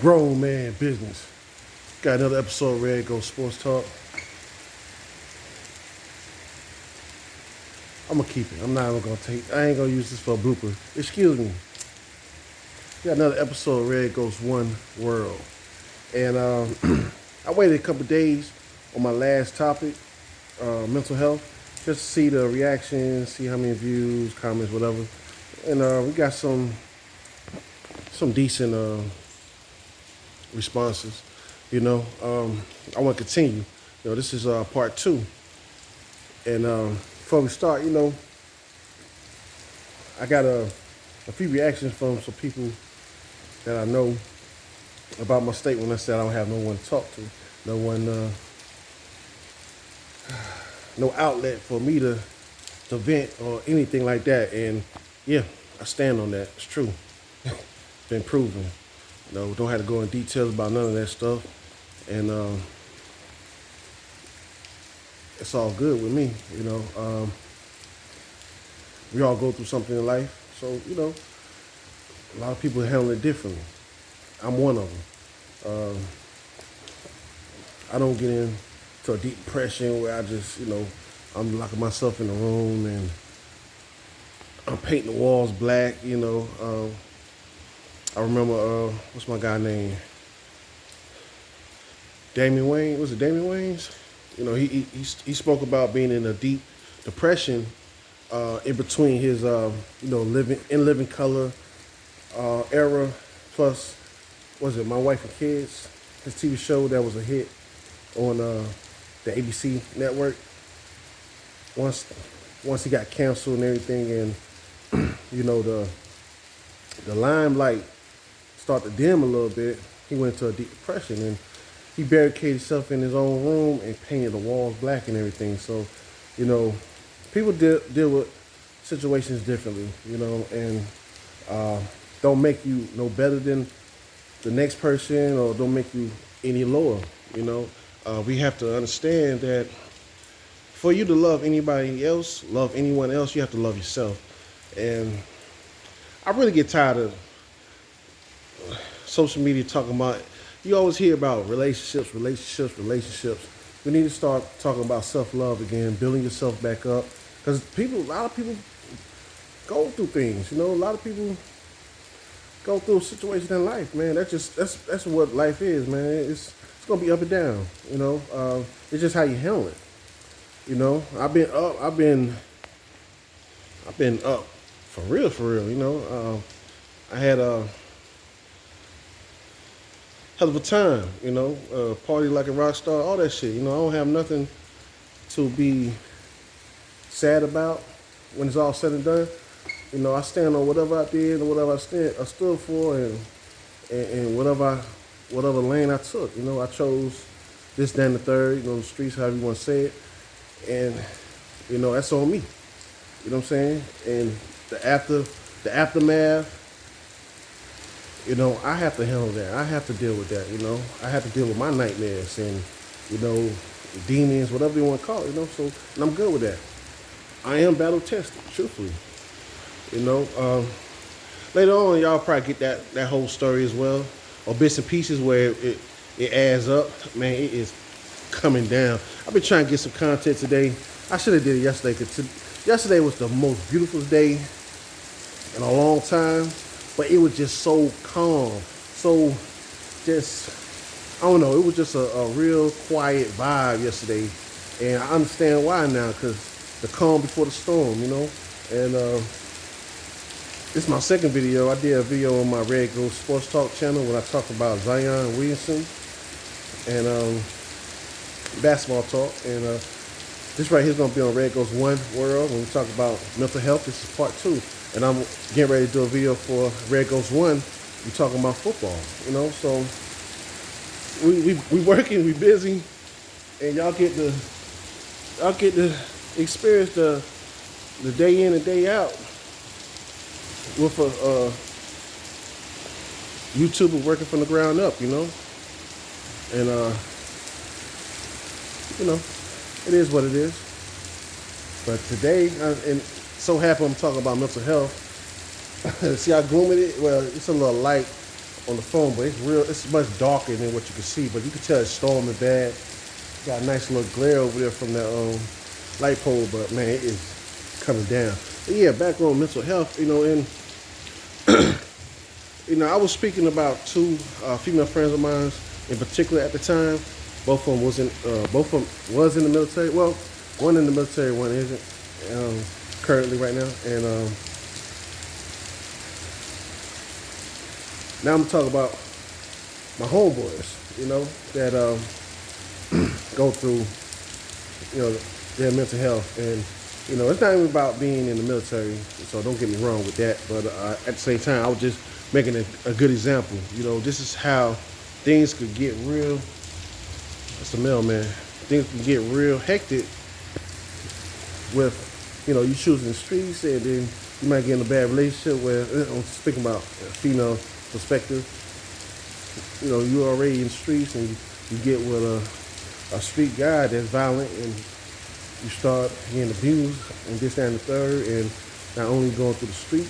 Grown man business. Got another episode of Red Go Sports Talk. I'm gonna keep it. I'm not even gonna take. I ain't gonna use this for a blooper. Excuse me. Got another episode of Red Goes One World, and I waited a couple days on my last topic, mental health, just to see the reactions, see how many views, comments, whatever. And we got some decent responses. I want to continue. This is part two. And before we start, I got a few reactions from some people that I know about my state when I said I don't have no one to talk to, no one, no outlet for me to vent or anything like that. And yeah, I stand on that. It's true. Been proven. Don't have to go in details about none of that stuff. And it's all good with me. We all go through something in life. So, a lot of people handle it differently. I'm one of them. I don't get into a deep depression where I just, I'm locking myself in a room and I'm painting the walls black, I remember, what's my guy name? Damian Wayne. Was it Damian Wayans? He spoke about being in a deep depression in between his, living color era, plus, was it My Wife and Kids? His TV show that was a hit on the ABC network. Once he got canceled and everything, and the limelight started to dim a little bit, he went into a deep depression and he barricaded himself in his own room and painted the walls black and everything. So, people deal with situations differently, and don't make you no better than the next person or don't make you any lower, We have to understand that for you to love anybody else, love anyone else, you have to love yourself. And I really get tired of social media talking about, you always hear about relationships. We need to start talking about self-love again, building yourself back up. Because a lot of people go through things, a lot of people go through situations in life, man. That's what life is, man. It's gonna be up and down, It's just how you handle it. I've been up for real, I had a hell of a time, party like a rock star, all that shit. I don't have nothing to be sad about when it's all said and done. I stand on whatever I did and whatever I stood for, and whatever lane I took. I chose this, then the third. The streets, however you want to say it, and that's on me. You know what I'm saying? And the aftermath. I have to handle that. I have to deal with that, I have to deal with my nightmares and, demons, whatever you want to call it, So, and I'm good with that. I am battle tested, truthfully. Later on, y'all probably get that whole story as well, or bits and pieces where it adds up. Man, it is coming down. I've been trying to get some content today. I should have did it yesterday, because yesterday was the most beautiful day in a long time. But it was just so calm, so just, I don't know, it was just a real quiet vibe yesterday. And I understand why now, because the calm before the storm, And this is my second video. I did a video on my Red Gold Sports Talk channel when I talked about Zion Williamson and basketball talk. And this right here is going to be on Red Goes One World when we talk about mental health. This is part two. And I'm getting ready to do a video for Red Goes One. We talking about football, So we working, we busy, and y'all get to experience the day in and day out with a YouTuber working from the ground up, And it is what it is. But today, and so happy I'm talking about mental health. See how gloomy it is? Well, it's a little light on the phone, but it's real. It's much darker than what you can see, but you can tell it's storming bad. Got a nice little glare over there from that light pole, but man, it is coming down. But yeah, back on mental health, and I was speaking about two female friends of mine in particular at the time. Both of them was in the military. Well, one in the military, one isn't currently right now. And now I'm talking about my homeboys, that go through, their mental health. And it's not even about being in the military, so don't get me wrong with that. But at the same time, I was just making a good example. This is how things could get real. That's the mailman. Things can get real hectic with, you choosing the streets, and then you might get in a bad relationship where, I'm speaking about a female perspective. You're already in the streets, and you get with a street guy that's violent, and you start getting abused and this, that, and the third, and not only going through the street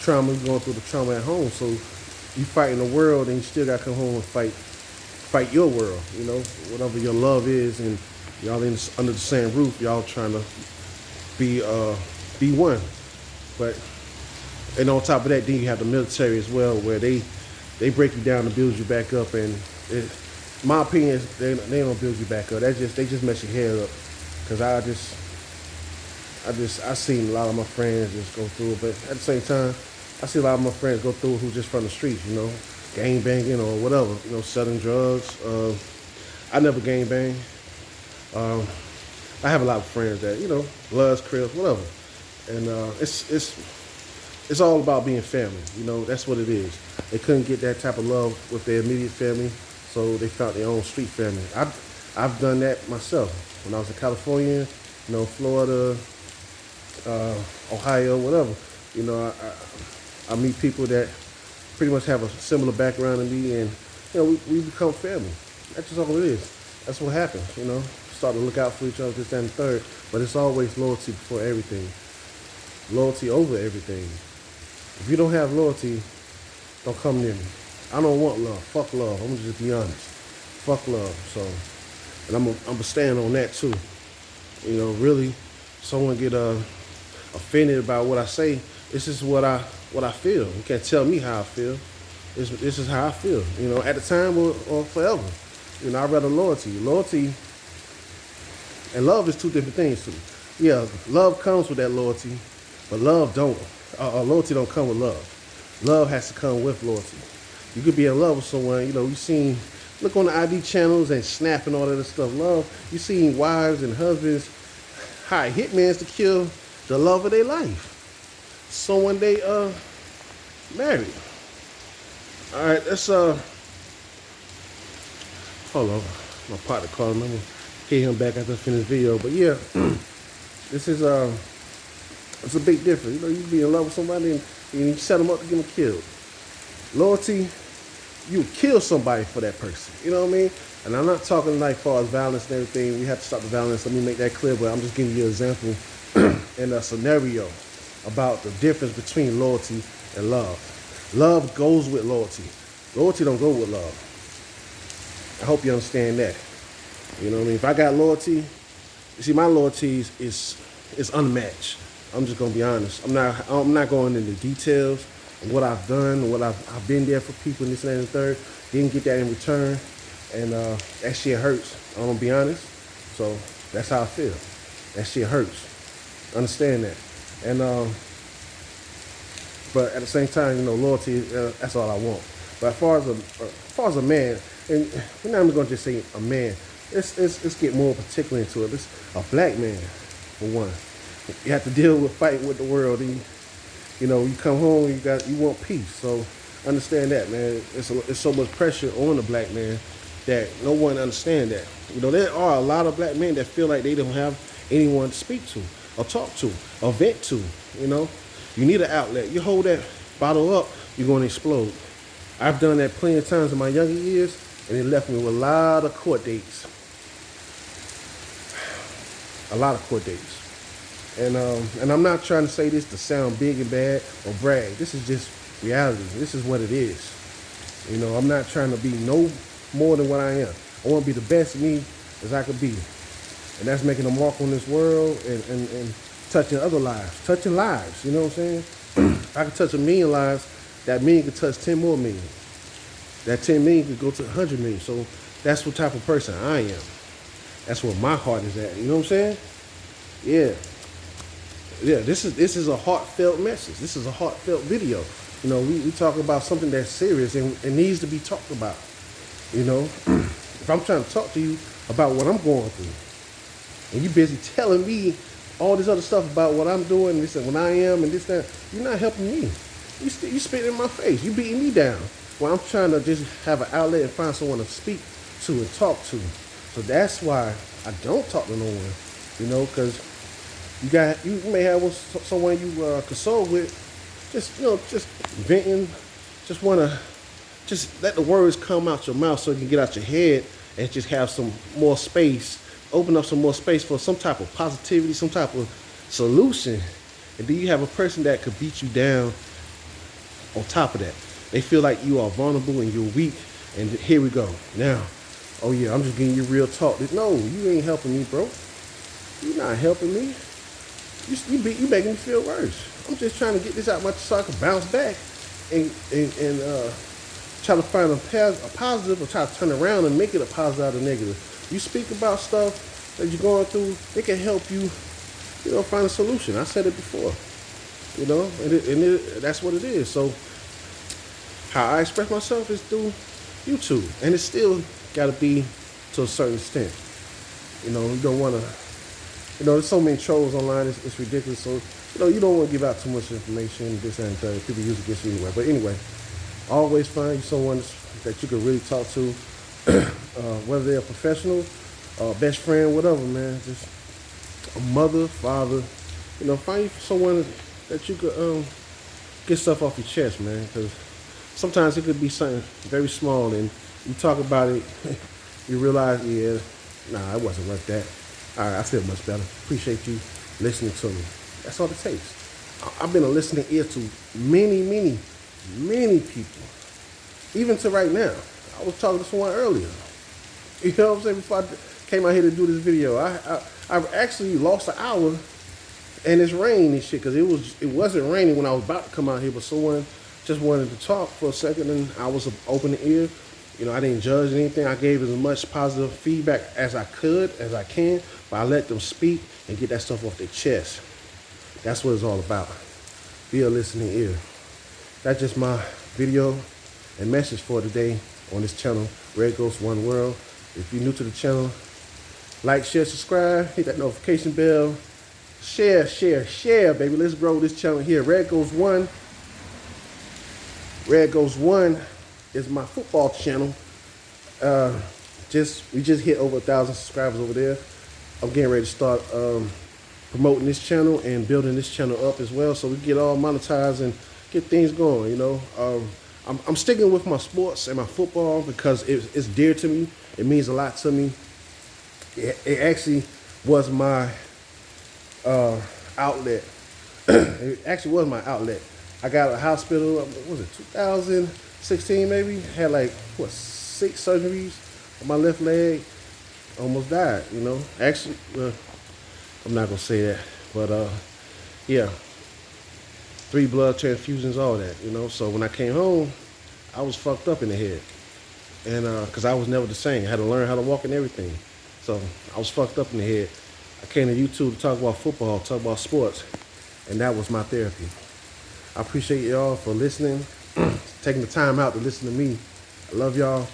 trauma, you're going through the trauma at home. So you fight in the world, and you still got to come home and fight your world, whatever your love is, and y'all under the same roof, y'all trying to be one. And on top of that, then you have the military as well, where they break you down to build you back up, and my opinion is they don't build you back up. They just mess your head up. Cause I seen a lot of my friends just go through it, but at the same time, I see a lot of my friends go through who just from the streets, gang banging or whatever, selling drugs. I never gang bang. I have a lot of friends that, Bloods, Crips, whatever. And it's all about being family. That's what it is. They couldn't get that type of love with their immediate family, so they found their own street family. I've done that myself. When I was in California, Florida, Ohio, whatever, I meet people that pretty much have a similar background to me, and we become family. That's just all it is. That's what happens. Start to look out for each other, this, that, and the third. But it's always loyalty before everything. Loyalty over everything. If you don't have loyalty, don't come near me. I don't want love. Fuck love. I'm gonna just be honest. Fuck love. So, and I'm gonna stand on that too. Really, someone get offended about what I say. This is what I feel. You can't tell me how I feel. This is how I feel. At the time or forever. I'd rather loyalty. Loyalty and love is two different things too. Yeah, love comes with that loyalty, but love don't. Loyalty don't come with love. Love has to come with loyalty. You could be in love with someone. You seen, look on the ID channels and Snap and all that other stuff. Love. You seen wives and husbands hire hitmans to kill the love of their life. Someone they married. All right, let's hold on. My partner calling me. I'm gonna get him back after I finish the video. But yeah, this is it's a big difference. You be in love with somebody and you set them up to get them killed. Loyalty, you kill somebody for that person. You know what I mean? And I'm not talking like far as violence and everything. We have to stop the violence. Let me make that clear. But I'm just giving you an example and a scenario about the difference between loyalty and love. Love goes with loyalty. Loyalty don't go with love. I hope you understand that. You know what I mean? If I got loyalty, you see, my loyalty is unmatched. I'm just gonna be honest. I'm not going into details of what I've done, what I've been there for people, and this and that and the third. Didn't get that in return, and that shit hurts. I'm gonna be honest. So that's how I feel. That shit hurts. Understand that. And but at the same time, loyalty. That's all I want. But as far as a man, and we're not even gonna just say a man. Let's get more particular into it. It's a black man, for one. You have to deal with fighting with the world. And, you come home, you want peace. So understand that, man. It's so much pressure on the black man that no one understands that. There are a lot of black men that feel like they don't have anyone to speak to or talk to or vent to. You need an outlet. You hold that bottle up, you're going to explode. I've done that plenty of times in my younger years, and it left me with a lot of court dates. A lot of court dates. And I'm not trying to say this to sound big and bad or brag. This is just reality. This is what it is. You know, I'm not trying to be no more than what I am. I want to be the best me as I could be. And that's making a mark on this world and touching other lives, touching lives, you know what I'm saying? I can touch 1,000,000 lives, that million could touch 10 more million. That 10 million could go to 100 million. So that's what type of person I am. That's where my heart is at, you know what I'm saying? Yeah. Yeah, this is a heartfelt message. This is a heartfelt video. You know, we talk about something that's serious and it needs to be talked about. You know, if I'm trying to talk to you about what I'm going through, and you busy telling me all this other stuff about what I'm doing, this and what I am, and this that, you're not helping me. You spitting in my face. You beating me down. Well, I'm trying to just have an outlet and find someone to speak to and talk to. So that's why I don't talk to no one. You know, because you may have someone you console with, just venting, just want to just let the words come out your mouth so you can get out your head and just have some more space, open up some more space for some type of positivity, some type of solution. And then you have a person that could beat you down on top of that. They feel like you are vulnerable and you're weak. And here we go. Now, oh yeah, I'm just giving you real talk. No, you ain't helping me, bro. You're not helping me. You making me feel worse. I'm just trying to get this out my so I can bounce back and try to find a positive or try to turn around and make it a positive out of negative. You speak about stuff that you're going through, it can help you, find a solution. I said it before, and that's what it is. So how I express myself is through YouTube, and it's still got to be to a certain extent. You don't want to. There's so many trolls online, it's ridiculous. So, you don't want to give out too much information, this and that. People use it against you anyway. But anyway, always find you someone that you can really talk to, whether they're a professional, best friend, whatever, man. Just a mother, father. Find you someone that you could get stuff off your chest, man. Because sometimes it could be something very small, and you talk about it, you realize, yeah, nah, it wasn't like that. All right, I feel much better. Appreciate you listening to me. That's all it takes. I've been a listening ear to many, many, many people. Even to right now. I was talking to someone earlier. You know what I'm saying? Before I came out here to do this video, I actually lost an hour, and it's rain and shit, because it wasn't raining when I was about to come out here, but someone just wanted to talk for a second, and I was an open ear. I didn't judge anything. I gave as much positive feedback as I can, but I let them speak and get that stuff off their chest. That's what it's all about. Be a listening ear. That's just my video and message for today on this channel, Red Ghost One World. If you're new to the channel, like, share, subscribe, hit that notification bell. Share, baby. Let's grow this channel here. Red Ghost One. Red Ghost One is my football channel. We just hit over 1,000 subscribers over there. I'm getting ready to start promoting this channel and building this channel up as well, so we get all monetized and get things going. I'm sticking with my sports and my football because it's dear to me. It means a lot to me. It actually was my outlet. It actually was my outlet. I got out of the hospital. What was it, 2016 maybe? Had 6 surgeries on my left leg. Almost died, Actually, I'm not gonna say that, but yeah, 3 blood transfusions, all that, So when I came home, I was fucked up in the head, and because I was never the same. I had to learn how to walk and everything, so I was fucked up in the head. I came to YouTube to talk about football, talk about sports, and that was my therapy. I appreciate y'all for listening, taking the time out to listen to me. I love y'all.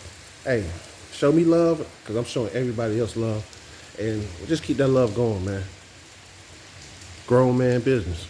Hey, show me love, because I'm showing everybody else love. And just keep that love going, man. Grown man business.